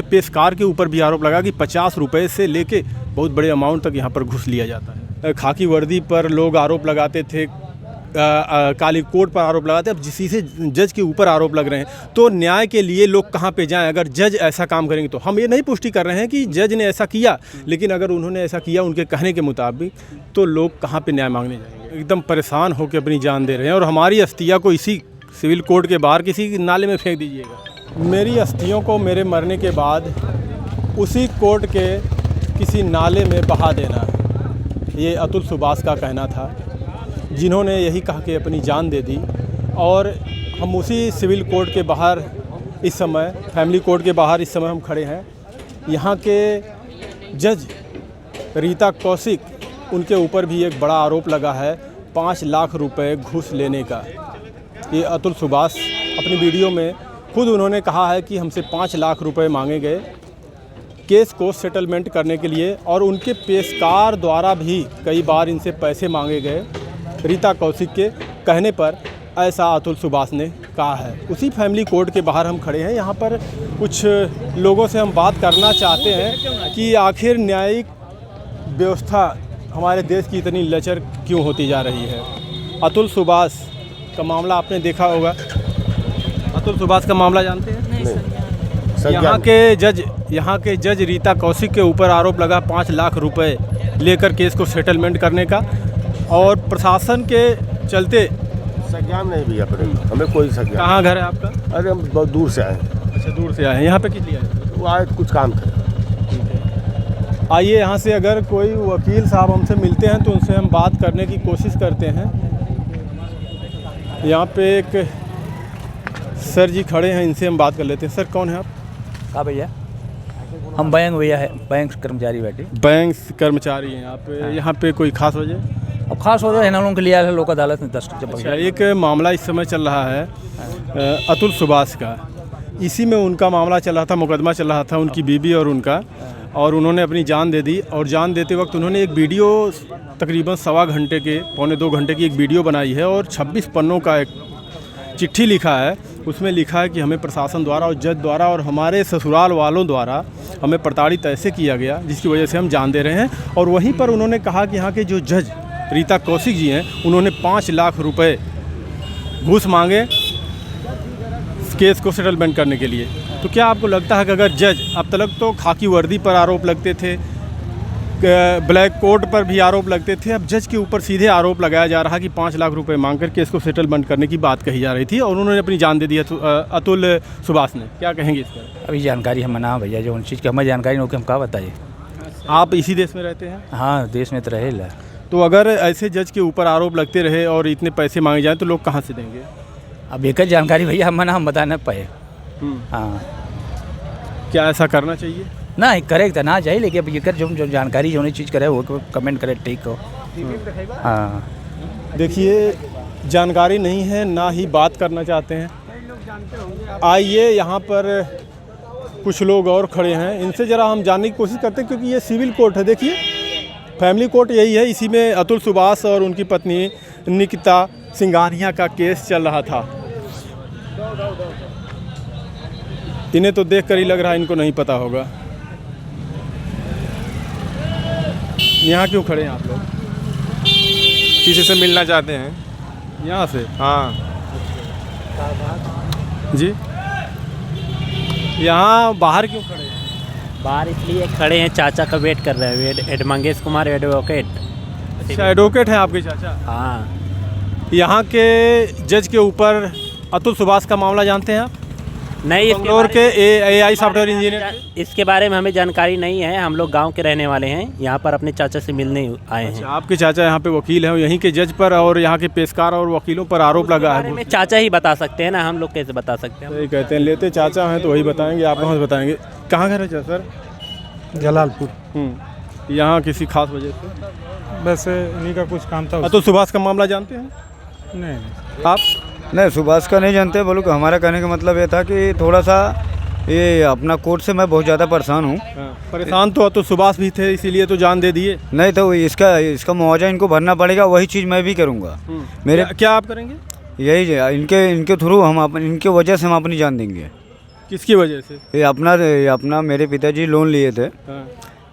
पेशकार के ऊपर भी आरोप लगा कि 50 रुपए से लेके बहुत बड़े अमाउंट तक यहाँ पर घूस लिया जाता है। खाकी वर्दी पर लोग आरोप लगाते थे, काली कोट पर आरोप लगाते, अब जिसी से जज के ऊपर आरोप लग रहे हैं तो न्याय के लिए लोग कहाँ पे जाएं? अगर जज ऐसा काम करेंगे तो हम ये नहीं पुष्टि कर रहे हैं कि जज ने ऐसा किया, लेकिन अगर उन्होंने ऐसा किया उनके कहने के मुताबिक तो लोग कहाँ पे न्याय मांगने जाएंगे? एकदम परेशान होकर अपनी जान दे रहे हैं और हमारी अस्थियाँ को इसी सिविल कोर्ट के बाहर किसी नाले में फेंक दीजिएगा। मेरी अस्थियों को मेरे मरने के बाद उसी कोर्ट के किसी नाले में बहा देना, ये अतुल सुभाष का कहना था, जिन्होंने यही कहा कि अपनी जान दे दी। और हम उसी सिविल कोर्ट के बाहर इस समय, फैमिली कोर्ट के बाहर इस समय हम खड़े हैं। यहाँ के जज रीता कौशिक, उनके ऊपर भी एक बड़ा आरोप लगा है 5 लाख रुपए घूस लेने का। ये अतुल सुभाष अपनी वीडियो में खुद उन्होंने कहा है कि हमसे 5 लाख रुपए मांगे गए केस को सेटलमेंट करने के लिए, और उनके पेशकार द्वारा भी कई बार इनसे पैसे मांगे गए रीता कौशिक के कहने पर, ऐसा अतुल सुभाष ने कहा है। उसी फैमिली कोर्ट के बाहर हम खड़े हैं। यहाँ पर कुछ लोगों से हम बात करना चाहते हैं कि आखिर न्यायिक व्यवस्था हमारे देश की इतनी लचर क्यों होती जा रही है। अतुल सुभाष का मामला आपने देखा होगा। अतुल सुभाष का मामला जानते हैं? नहीं। यहाँ के जज रीता कौशिक के ऊपर आरोप लगा 5 लाख रुपए लेकर केस को सेटलमेंट करने का, और प्रशासन के चलते संज्ञान नहीं भी अपने, हमें कोई संज्ञान। कहाँ घर है आपका? अरे हम बहुत दूर से आए हैं। अच्छा, दूर से आए हैं। यहाँ पे किस लिए आए? वो आए कुछ काम था। आइए, यहाँ से अगर कोई वकील साहब हमसे मिलते हैं तो उनसे हम बात करने की कोशिश करते हैं। यहाँ पे एक सर जी खड़े हैं, इनसे हम बात कर लेते हैं। सर, कौन है आप? हाँ भैया, हम भैया है, बैंक कर्मचारी बैठे। बैंक कर्मचारी हैं आप? हाँ। यहाँ पे कोई खास वजह? अब खास हो जाए लोगों के लिए है लोक अदालत में 10। अच्छा, एक मामला इस समय चल रहा है अतुल सुभाष का। इसी में उनका मामला चल रहा था, मुकदमा चल रहा था, उनकी बीवी और उनका, और उन्होंने अपनी जान दे दी। और जान देते वक्त उन्होंने एक वीडियो तकरीबन 1.25 घंटे के, 1.25 घंटे की एक वीडियो बनाई है और 26 पन्नों का एक चिट्ठी लिखा है। उसमें लिखा है कि हमें प्रशासन द्वारा और जज द्वारा और हमारे ससुराल वालों द्वारा हमें प्रताड़ित ऐसे किया गया जिसकी वजह से हम जान दे रहे हैं। और वहीं पर उन्होंने कहा कि यहाँ के जो जज रीता कौशिक जी हैं, उन्होंने 5 लाख रुपए घूस मांगे केस को सेटलमेंट करने के लिए। तो क्या आपको लगता है कि अगर जज, अब तक तो खाकी वर्दी पर आरोप लगते थे, ब्लैक कोट पर भी आरोप लगते थे, अब जज के ऊपर सीधे आरोप लगाया जा रहा कि 5 लाख रुपए मांगकर केस को सेटलमेंट करने की बात कही जा रही थी, और उन्होंने अपनी जान दे दी अतुल सुभाष ने, क्या कहेंगे इस पर? अभी जानकारी हमें ना भैया, जो उन चीज़ की हमें जानकारी नहीं, हम कहाँ बताइए। आप इसी देश में रहते हैं? हाँ, देश में तो रहे ला। तो अगर ऐसे जज के ऊपर आरोप लगते रहे और इतने पैसे मांगे जाएँ तो लोग कहाँ से देंगे? अब एक जानकारी भैया हमें ना, हम बता ना पाए। हाँ, क्या ऐसा करना चाहिए? ना करेक्ट ना चाहिए, लेकिन अब ये कर जो जानकारी जो चीज़ करे वो कमेंट करे, ठीक हो। हाँ, देखिए, जानकारी नहीं है, ना ही बात करना चाहते हैं। आइए, यहाँ पर कुछ लोग और खड़े हैं, इनसे ज़रा हम जानने की कोशिश करते हैं, क्योंकि ये सिविल कोर्ट है। देखिए, फैमिली कोर्ट यही है। इसी में अतुल सुभाष और उनकी पत्नी निकिता सिंघानिया का केस चल रहा था। इन्हें तो देख कर ही लग रहा है इनको नहीं पता होगा। यहाँ क्यों खड़े हैं आप लोग? किसी से मिलना चाहते हैं। यहाँ से? हाँ जी। यहाँ बाहर क्यों खड़े हैं? बाहर इसलिए खड़े हैं, चाचा का वेट कर रहे हैं। मंगेश कुमार एडवोकेट। अच्छा, एडवोकेट हैं आपके चाचा? हाँ। यहाँ के जज के ऊपर अतुल सुभाष का मामला जानते हैं आप? नहीं, बंगलोर के AI सॉफ्टवेयर इंजीनियर। इसके बारे में हमें जानकारी नहीं है। हम लोग गांव के रहने वाले हैं, यहाँ पर अपने चाचा से मिलने आए हैं। अच्छा, आपके चाचा यहाँ पे वकील हैं, यहीं के जज पर और यहाँ के पेशकार और वकीलों पर आरोप लगा है। चाचा ही बता सकते हैं ना, हम लोग कैसे बता सकते हैं? यही कहते हैं, लेते चाचा हैं तो वही बताएंगे, आप कहाँ से बताएंगे? कहाँ घर है चाचा सर? जलालपुर। यहाँ किसी खास वजह से? बस इन्हीं का कुछ काम था। अतुल सुभाष का मामला जानते हैं? नहीं। आप? नहीं, सुभाष का नहीं जानते। बोलो कि हमारा कहने का मतलब ये था कि थोड़ा सा ये अपना कोर्ट से मैं बहुत ज़्यादा परेशान हूँ। परेशान तो अतुल सुभाष भी थे, इसीलिए तो जान दे दिए। नहीं तो इसका मुआवजा इनको भरना पड़ेगा, वही चीज़ मैं भी करूँगा। मेरे क्या आप करेंगे? यही इनके थ्रू हम इनके वजह से हम अपनी जान देंगे। किसकी वजह से? ये अपना मेरे पिताजी लोन लिए थे हाँ।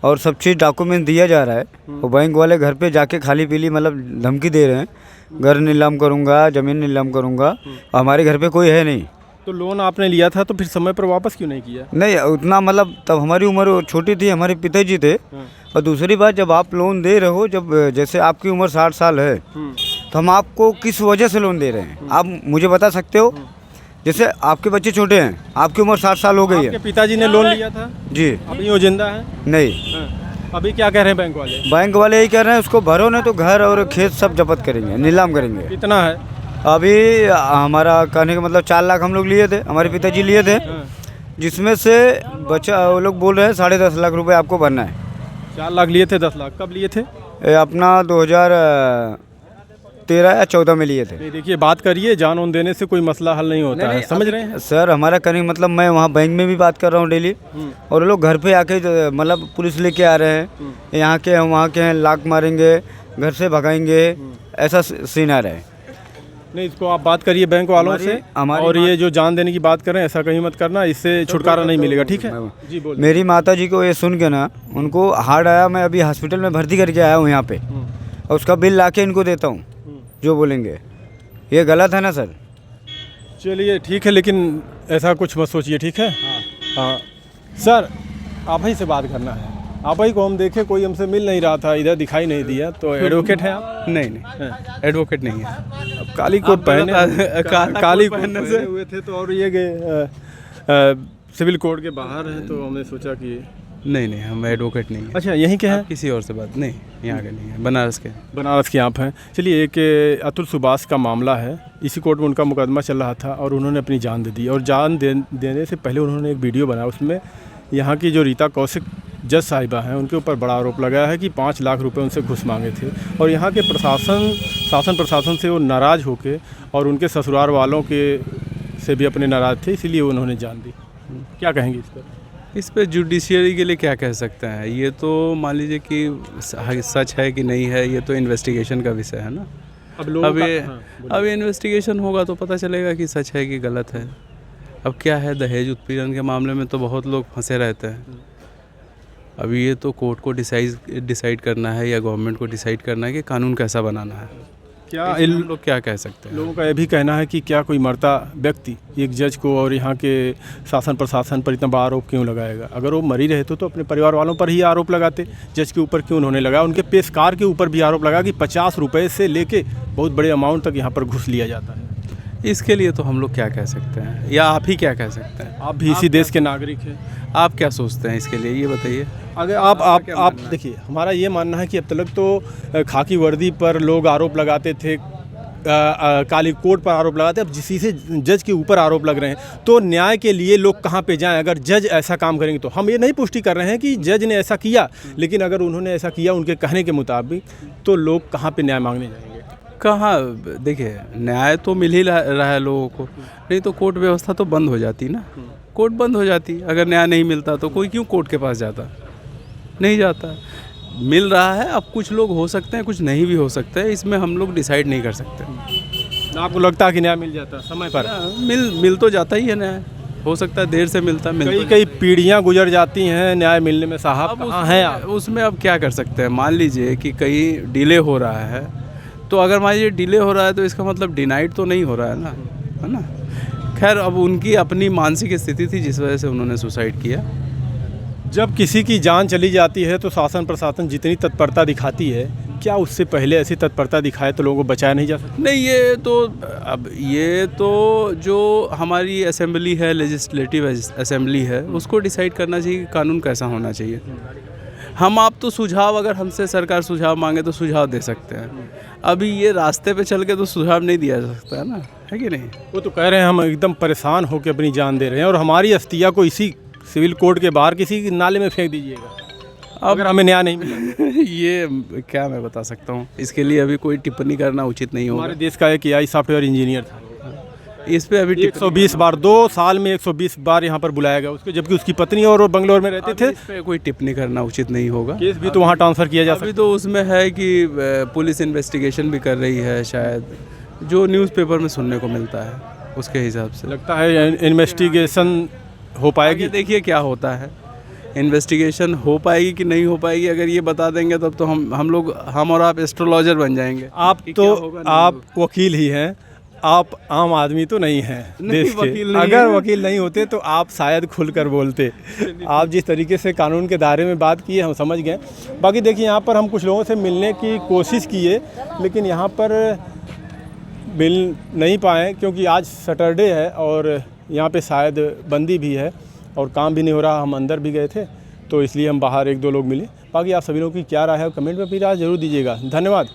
और सब चीज़ डॉक्यूमेंट दिया जा रहा है। वो बैंक वाले घर पे जाके खाली पीली मतलब धमकी दे रहे हैं, घर नीलाम करूँगा, ज़मीन नीलाम करूँगा। हमारे घर पे कोई है नहीं। तो लोन आपने लिया था तो फिर समय पर वापस क्यों नहीं किया? नहीं उतना मतलब तब हमारी उम्र छोटी थी, हमारे पिताजी थे। और दूसरी बात, जब आप लोन दे रहे हो, जब जैसे आपकी उम्र 60 साल है तो हम आपको किस वजह से लोन दे रहे हैं आप मुझे बता सकते हो? जैसे आपके बच्चे छोटे हैं, आपकी उम्र 60 साल हो गई आपके है पिताजी ने लोन लिया था, जी। अभी वो जिंदा है? नहीं, हाँ। अभी क्या कह रहे हैं बैंक वाले? बैंक वाले यही कह रहे हैं उसको भरो नहीं तो घर और खेत सब जब्त करेंगे, नीलाम करेंगे। कितना है? अभी हमारा कहने का मतलब 4 लाख हम लोग लिए थे, हमारे पिताजी लिए थे, जिसमें से बचा वो लोग बोल रहे हैं 10.5 लाख रुपए आपको भरना है। 4 लाख लिए थे, 10 लाख कब लिए थे? ये अपना 2013 या 14 में लिए थे। नहीं देखिए, बात करिए, जान वान देने से कोई मसला हल नहीं होता है, समझ रहे हैं? सर हमारा कहने का मतलब मैं वहाँ बैंक में भी बात कर रहा हूँ डेली, और वो लोग घर पे आके मतलब पुलिस लेके आ रहे हैं, यहाँ के हैं वहाँ के हैं, लात मारेंगे, घर से भगाएंगे, ऐसा सीन आ रहा है। नहीं, इसको आप बात करिए बैंक वालों से, और ये जो जान देने की बात कर रहे हैं ऐसा कहीं मत करना, इससे छुटकारा नहीं मिलेगा, ठीक है जी? बोल। मेरी माता जी को ये सुन के ना उनको हार्ट आया, मैं अभी हॉस्पिटल में भर्ती करके आया हूँ यहाँ पे, और उसका बिल ला के इनको देता हूँ, जो बोलेंगे ये गलत है ना सर? चलिए ठीक है, लेकिन ऐसा कुछ मत सोचिए, ठीक है? हाँ सर, आप ही से बात करना है, आप ही को हम देखे, कोई हमसे मिल नहीं रहा था, इधर दिखाई नहीं दिया, तो एडवोकेट हैं आप? नहीं, एडवोकेट नहीं है। अब काली कोट पहने, काली कोट पहने से हुए थे तो, और ये गए सिविल कोड के बाहर हैं, तो हमने सोचा कि नहीं, हम एडवोकेट नहीं है। अच्छा, यहीं के हैं? किसी और से बात नहीं, यहाँ के नहीं है, बनारस के आप हैं। चलिए, एक अतुल सुभाष का मामला है, इसी कोर्ट में उनका मुकदमा चल रहा था और उन्होंने अपनी जान दे दी, और जान देने से पहले उन्होंने एक वीडियो बनाया, उसमें यहाँ की जो रीता कौशिक जज साहिबा हैं उनके ऊपर बड़ा आरोप लगाया है कि 5 लाख रुपए उनसे घुस मांगे थे, और यहाँ के शासन प्रशासन से वो नाराज़ होके और उनके ससुराल वालों के से भी अपने नाराज़ थे, इसीलिए उन्होंने जान दी। क्या कहेंगे इस पर? इस पर जुडिशियरी के लिए क्या कह सकते हैं? ये तो मान लीजिए कि सच है कि नहीं है, ये तो इन्वेस्टिगेशन का विषय है ना। अब इन्वेस्टिगेशन होगा तो पता चलेगा कि सच है कि गलत है। अब क्या है, दहेज उत्पीड़न के मामले में तो बहुत लोग फंसे रहते हैं। अभी ये तो कोर्ट को डिसाइड करना है या गवर्नमेंट को डिसाइड करना है कि कानून कैसा बनाना है। क्या लोग क्या कह सकते हैं? लोगों का यह भी कहना है कि क्या कोई मरता व्यक्ति एक जज को और यहाँ के शासन प्रशासन पर इतना बड़ा आरोप क्यों लगाएगा? अगर वो मरी रहे तो अपने परिवार वालों पर ही आरोप लगाते, जज के ऊपर क्यों उन्होंने लगाया? उनके पेशकार के ऊपर भी आरोप लगा कि 50 रुपये से लेके बहुत बड़े अमाउंट तक यहाँ पर घुस लिया जाता है। इसके लिए तो हम लोग क्या कह सकते हैं, या आप ही क्या कह सकते हैं? आप भी इसी देश के नागरिक हैं, आप क्या सोचते हैं इसके लिए, ये बताइए। अगर आप देखिए, हमारा ये मानना है कि अब तक तो खाकी वर्दी पर लोग आरोप लगाते थे, काली कोट पर आरोप लगाते, अब जिसी से जज के ऊपर आरोप लग रहे हैं, तो न्याय के लिए लोग कहाँ पे जाएं? अगर जज ऐसा काम करेंगे तो हम ये नहीं पुष्टि कर रहे हैं कि जज ने ऐसा किया, लेकिन अगर उन्होंने ऐसा किया उनके कहने के मुताबिक, तो लोग कहाँ पे न्याय मांगने जाएंगे? कहाँ, देखिए न्याय तो मिल ही रहा है लोगों को, नहीं तो कोर्ट व्यवस्था तो बंद हो जाती ना। कोर्ट बंद हो जाती, अगर न्याय नहीं मिलता तो कोई क्यों कोर्ट के पास जाता? नहीं जाता। मिल रहा है, अब कुछ लोग हो सकते हैं, कुछ नहीं भी हो सकते हैं, इसमें हम लोग डिसाइड नहीं कर सकते। आपको लगता है कि न्याय मिल जाता समय पर? मिल तो जाता ही है न्याय, हो सकता है देर से मिलता है। कई पीढ़ियां गुजर जाती हैं न्याय मिलने में, साहब कहाँ हैं आप? उसमें अब क्या कर सकते हैं? मान लीजिए कि कहीं डिले हो रहा है, तो अगर मान लीजिए डिले हो रहा है तो इसका मतलब डिनाइड तो नहीं हो रहा है ना, है ना। खैर, अब उनकी अपनी मानसिक स्थिति थी जिस वजह से उन्होंने सुसाइड किया। जब किसी की जान चली जाती है तो शासन प्रशासन जितनी तत्परता दिखाती है, क्या उससे पहले ऐसी तत्परता दिखाए तो लोगों को बचाया नहीं जा सकता? नहीं, ये तो जो हमारी असेंबली है, लेजिस्लेटिव असेंबली है, उसको डिसाइड करना चाहिए कि कानून कैसा होना चाहिए। हम आप तो सुझाव, अगर हमसे सरकार सुझाव मांगे तो सुझाव दे सकते हैं। अभी ये रास्ते पे चल के तो सुझाव नहीं दिया जा सकता है ना, है कि नहीं? वो तो कह रहे हैं हम एकदम परेशान होकर अपनी जान दे रहे हैं, और हमारी अस्तिया को इसी सिविल कोर्ट के बाहर किसी नाले में फेंक दीजिएगा अगर हमें न्याय नहीं मिला। ये क्या मैं बता सकता हूँ, इसके लिए अभी कोई टिप्पणी करना उचित नहीं होगा। हमारे देश का एक AI सॉफ्टवेयर इंजीनियर था, इस पे अभी 120 बार 2 साल में 120 बार यहाँ पर बुलाया गया उसको, जबकि उसकी पत्नी और वो बंगलोर में रहते थे। इस पे कोई टिप्पणी करना उचित नहीं होगा। केस भी तो वहाँ ट्रांसफ़र किया जा सकता है। अभी तो उसमें है कि पुलिस इन्वेस्टिगेशन भी कर रही है, शायद जो न्यूज़पेपर में सुनने को मिलता है उसके हिसाब से। लगता है इन्वेस्टिगेशन हो पाएगी? आगे देखिए क्या होता है, इन्वेस्टिगेशन हो पाएगी कि नहीं हो पाएगी। अगर ये बता देंगे तब तो हम और आप एस्ट्रोलॉजर बन जाएंगे। आप कि तो क्या होगा, नहीं आप होगा। वकील ही हैं, आप आम आदमी तो नहीं हैं नहीं, देश वकील के। नहीं अगर हैं। वकील नहीं होते तो आप शायद खुलकर बोलते। आप जिस तरीके से कानून के दायरे में बात की है हम समझ गए। बाकी देखिए यहाँ पर हम कुछ लोगों से मिलने की कोशिश किए, लेकिन यहाँ पर मिल नहीं पाए क्योंकि आज सैटरडे है और यहाँ पे शायद बंदी भी है और काम भी नहीं हो रहा। हम अंदर भी गए थे तो इसलिए हम बाहर 1-2 लोग मिले। बाकी आप सभी लोगों की क्या राय है कमेंट में अपनी राय ज़रूर दीजिएगा। धन्यवाद।